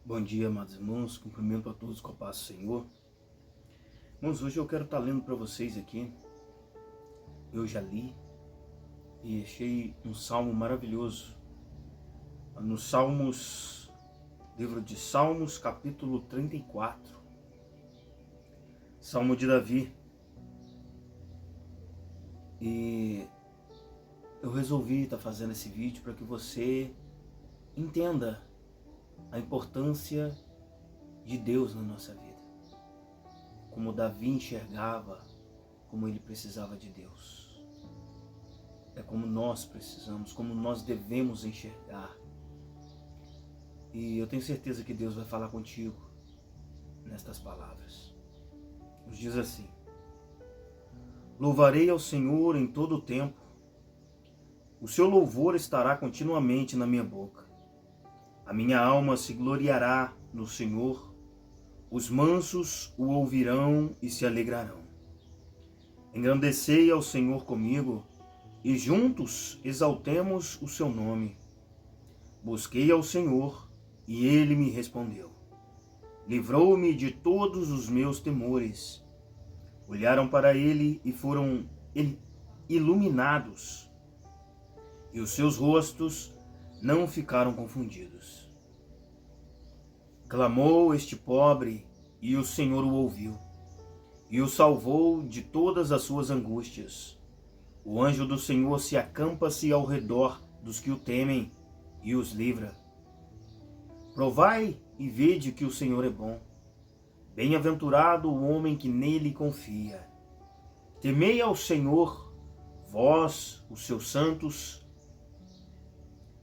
Bom dia, amados irmãos. Cumprimento a todos com a paz do Senhor. Irmãos, hoje eu quero estar lendo para vocês aqui. Eu já li e achei um salmo maravilhoso. No Salmos, livro de Salmos, capítulo 34. Salmo de Davi. E eu resolvi estar fazendo esse vídeo para que você entenda a importância de Deus na nossa vida. Como Davi enxergava, como ele precisava de Deus. É como nós precisamos, como nós devemos enxergar. E eu tenho certeza que Deus vai falar contigo nestas palavras. Nos diz assim: louvarei ao Senhor em todo o tempo. O seu louvor estará continuamente na minha boca. A minha alma se gloriará no Senhor. Os mansos o ouvirão e se alegrarão. Engrandecei ao Senhor comigo, e juntos exaltemos o seu nome. Busquei ao Senhor, e ele me respondeu. Livrou-me de todos os meus temores. Olharam para ele e foram iluminados, e os seus rostos não ficaram confundidos. Clamou este pobre, e o Senhor o ouviu, e o salvou de todas as suas angústias. O anjo do Senhor se acampa-se ao redor dos que o temem, e os livra. Provai e vede que o Senhor é bom. Bem-aventurado o homem que nele confia. Temei ao Senhor, vós, os seus santos,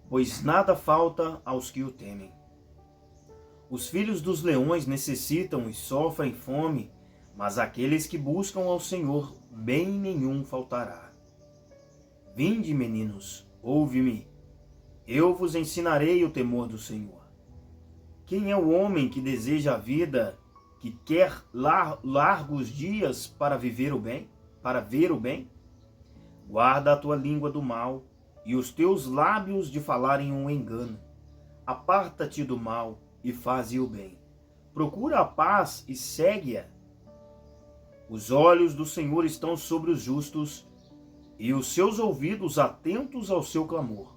pois nada falta aos que o temem. Os filhos dos leões necessitam e sofrem fome, mas aqueles que buscam ao Senhor, bem nenhum faltará. Vinde, meninos, ouve-me, eu vos ensinarei o temor do Senhor. Quem é o homem que deseja a vida, que quer largos dias para viver o bem, para ver o bem? Guarda a tua língua do mal, e os teus lábios de falarem um engano. Aparta-te do mal e faze o bem. Procura a paz e segue-a. Os olhos do Senhor estão sobre os justos, e os seus ouvidos atentos ao seu clamor.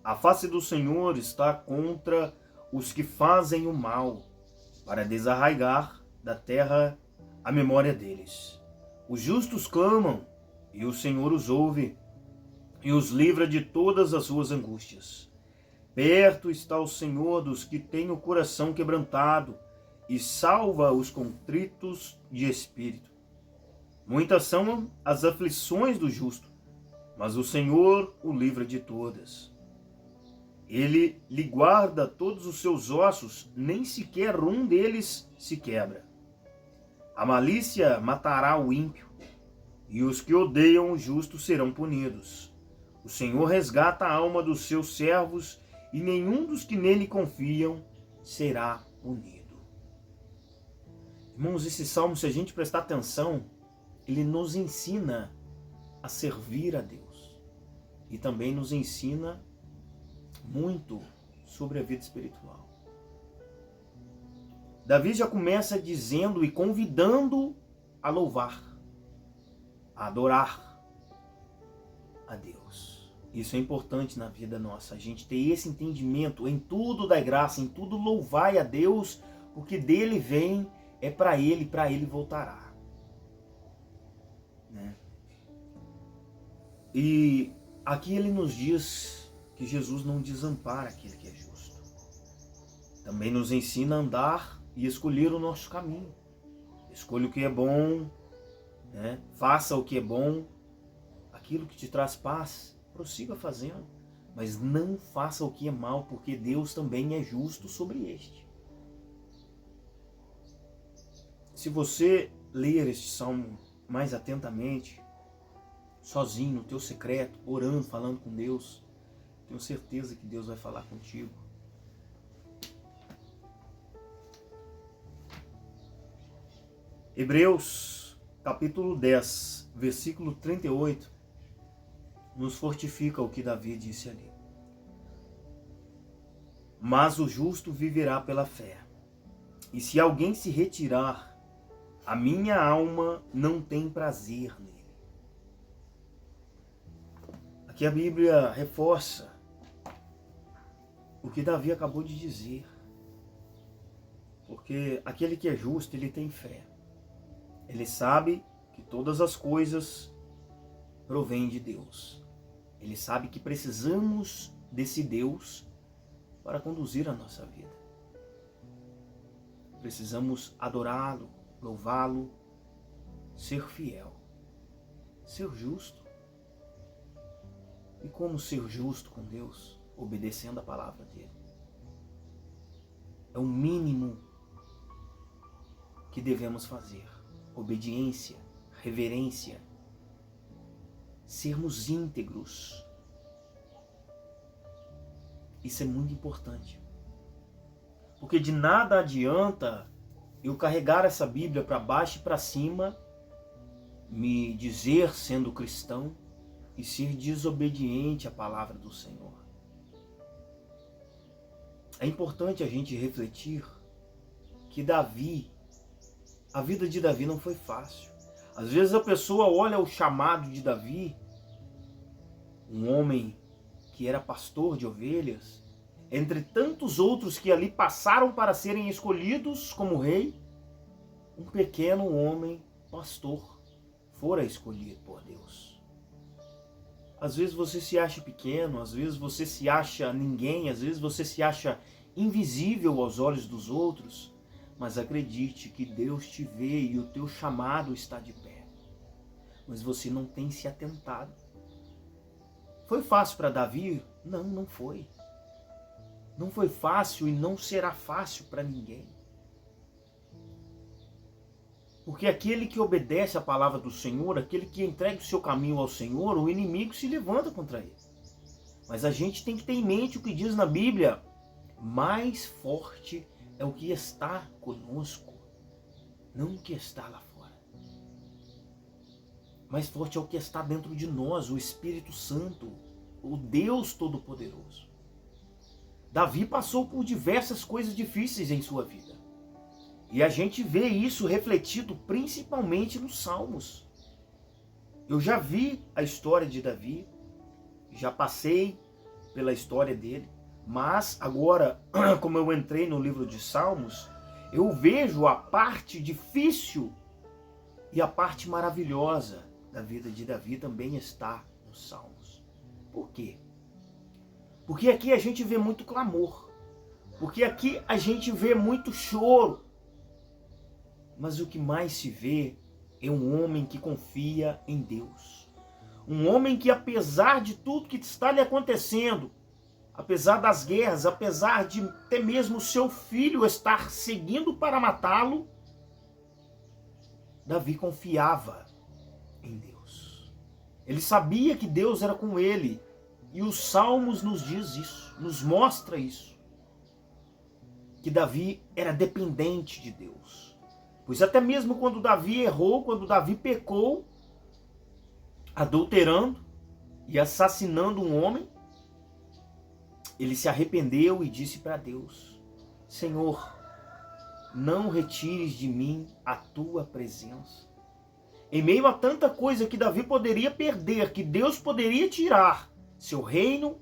A face do Senhor está contra os que fazem o mal, para desarraigar da terra a memória deles. Os justos clamam, e o Senhor os ouve, e os livra de todas as suas angústias. Perto está o Senhor dos que têm o coração quebrantado, e salva os contritos de espírito. Muitas são as aflições do justo, mas o Senhor o livra de todas. Ele lhe guarda todos os seus ossos, nem sequer um deles se quebra. A malícia matará o ímpio, e os que odeiam o justo serão punidos. O Senhor resgata a alma dos seus servos, e nenhum dos que nele confiam será punido. Irmãos, esse salmo, se a gente prestar atenção, ele nos ensina a servir a Deus. E também nos ensina muito sobre a vida espiritual. Davi já começa dizendo e convidando a louvar, a adorar a Deus. Isso é importante na vida nossa, a gente ter esse entendimento. Em tudo dai graça, em tudo louvai a Deus, porque dele vem, é para ele voltará. Né? E aqui ele nos diz que Jesus não desampara aquele que é justo. Também nos ensina a andar e escolher o nosso caminho. Escolha o que é bom, né? Faça o que é bom, aquilo que te traz paz, prossiga fazendo, mas não faça o que é mal, porque Deus também é justo sobre este. Se você ler este salmo mais atentamente, sozinho, no teu secreto, orando, falando com Deus, tenho certeza que Deus vai falar contigo. Hebreus, capítulo 10, versículo 38, nos fortifica o que Davi disse ali. mas o justo viverá pela fé. E se alguém se retirar, a minha alma não tem prazer nele. Aqui a Bíblia reforça o que Davi acabou de dizer. Porque aquele que é justo, ele tem fé. Ele sabe que todas as coisas provêm de Deus. Ele sabe que precisamos desse Deus para conduzir a nossa vida. Precisamos adorá-lo, louvá-lo, ser fiel, ser justo. E como ser justo com Deus? Obedecendo a palavra dele. É o mínimo que devemos fazer. Obediência, reverência, sermos íntegros. Isso é muito importante. Porque de nada adianta eu carregar essa Bíblia para baixo e para cima, me dizer sendo cristão e ser desobediente à palavra do Senhor. É importante a gente refletir que a vida de Davi não foi fácil. Às vezes a pessoa olha o chamado de Davi, um homem que era pastor de ovelhas, entre tantos outros que ali passaram para serem escolhidos como rei, um pequeno homem pastor fora escolhido por Deus. Às vezes você se acha pequeno, às vezes você se acha ninguém, às vezes você se acha invisível aos olhos dos outros, mas acredite que Deus te vê e o teu chamado está de pé. Mas você não tem se atentado. Foi fácil para Davi? Não, não foi. Não foi fácil e não será fácil para ninguém. Porque aquele que obedece à palavra do Senhor, aquele que entrega o seu caminho ao Senhor, o inimigo se levanta contra ele. Mas a gente tem que ter em mente o que diz na Bíblia: mais forte é o que está conosco, não o que está lá fora. Mais forte é o que está dentro de nós, o Espírito Santo, o Deus Todo-Poderoso. Davi passou por diversas coisas difíceis em sua vida. E a gente vê isso refletido principalmente nos Salmos. Eu já vi a história de Davi, já passei pela história dele, mas agora, como eu entrei no livro de Salmos, eu vejo a parte difícil e a parte maravilhosa da vida de Davi também está nos Salmos. Por quê? Porque aqui a gente vê muito clamor, porque aqui a gente vê muito choro. Mas o que mais se vê é um homem que confia em Deus. Um homem que, apesar de tudo que está lhe acontecendo, apesar das guerras, apesar de até mesmo seu filho estar seguindo para matá-lo, Davi confiava em Deus. Ele sabia que Deus era com ele. E os Salmos nos diz isso, nos mostra isso. Que Davi era dependente de Deus. Pois até mesmo quando Davi errou, quando Davi pecou, adulterando e assassinando um homem, ele se arrependeu e disse para Deus: Senhor, não retires de mim a tua presença. Em meio a tanta coisa que Davi poderia perder, que Deus poderia tirar, seu reino,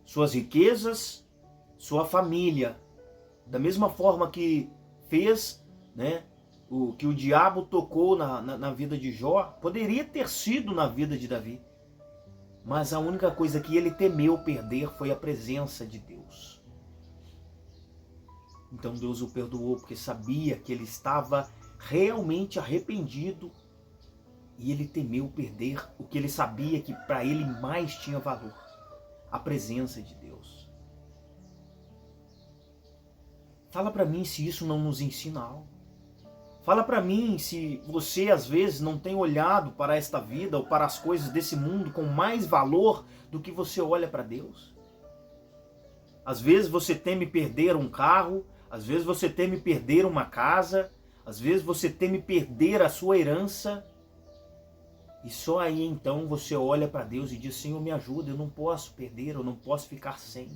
suas riquezas, sua família, da mesma forma que fez, que o diabo tocou na vida de Jó, poderia ter sido na vida de Davi. Mas a única coisa que ele temeu perder foi a presença de Deus. Então Deus o perdoou porque sabia que ele estava realmente arrependido e ele temeu perder o que ele sabia que para ele mais tinha valor, a presença de Deus. Fala para mim se isso não nos ensina algo. Fala para mim se você às vezes não tem olhado para esta vida ou para as coisas desse mundo com mais valor do que você olha para Deus. Às vezes você teme perder um carro, às vezes você teme perder uma casa, às vezes você teme perder a sua herança. E só aí então você olha para Deus e diz: Senhor, me ajuda, eu não posso perder, eu não posso ficar sem.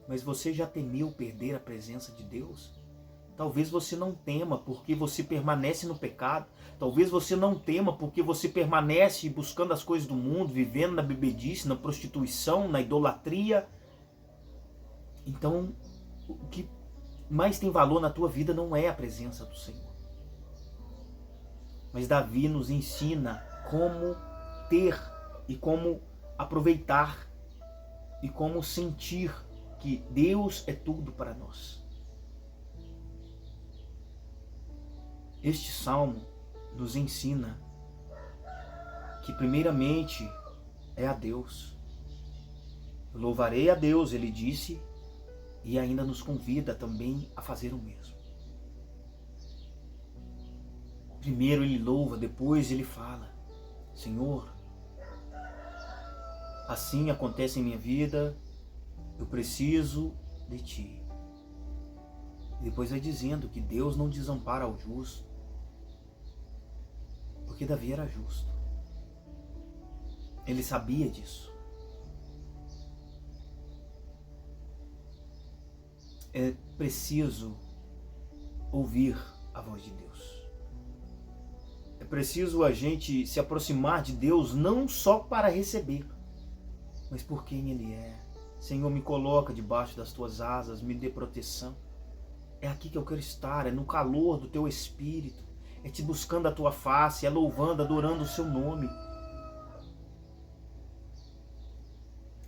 Mas você já temeu perder a presença de Deus? Talvez você não tema porque você permanece no pecado. Talvez você não tema porque você permanece buscando as coisas do mundo, vivendo na bebedice, na prostituição, na idolatria. Então, o que mais tem valor na tua vida não é a presença do Senhor. Mas Davi nos ensina como ter e como aproveitar e como sentir que Deus é tudo para nós. Este salmo nos ensina que primeiramente é a Deus. Eu louvarei a Deus, ele disse, e ainda nos convida também a fazer o mesmo. Primeiro ele louva, depois ele fala: Senhor, assim acontece em minha vida, eu preciso de Ti. E depois vai dizendo que Deus não desampara ao justo, porque Davi era justo. Ele sabia disso. É preciso ouvir a voz de Deus. É preciso a gente se aproximar de Deus não só para receber, mas por quem Ele é. Senhor, me coloca debaixo das Tuas asas, me dê proteção. É aqui que eu quero estar, é no calor do Teu Espírito, é te buscando a Tua face, é louvando, adorando o Seu nome.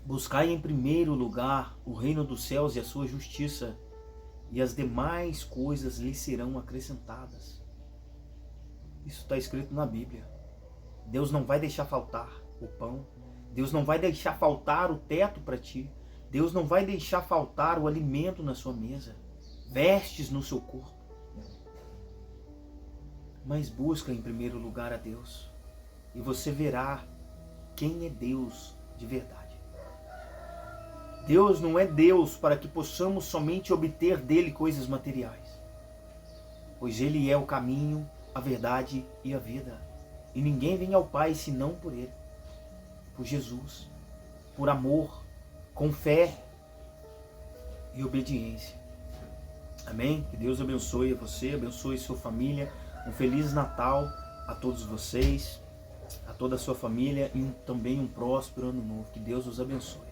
Buscai em primeiro lugar o reino dos céus e a sua justiça, e as demais coisas lhe serão acrescentadas. Isso está escrito na Bíblia. Deus não vai deixar faltar o pão. Deus não vai deixar faltar o teto para ti. Deus não vai deixar faltar o alimento na sua mesa, vestes no seu corpo. Mas busca em primeiro lugar a Deus, e você verá quem é Deus de verdade. Deus não é Deus para que possamos somente obter dele coisas materiais, pois Ele é o caminho, a verdade e a vida. E ninguém vem ao Pai senão por Ele, por Jesus, por amor, com fé e obediência. Amém? Que Deus abençoe a você, abençoe sua família. Um Feliz Natal a todos vocês, a toda a sua família e também um próspero ano novo. Que Deus os abençoe.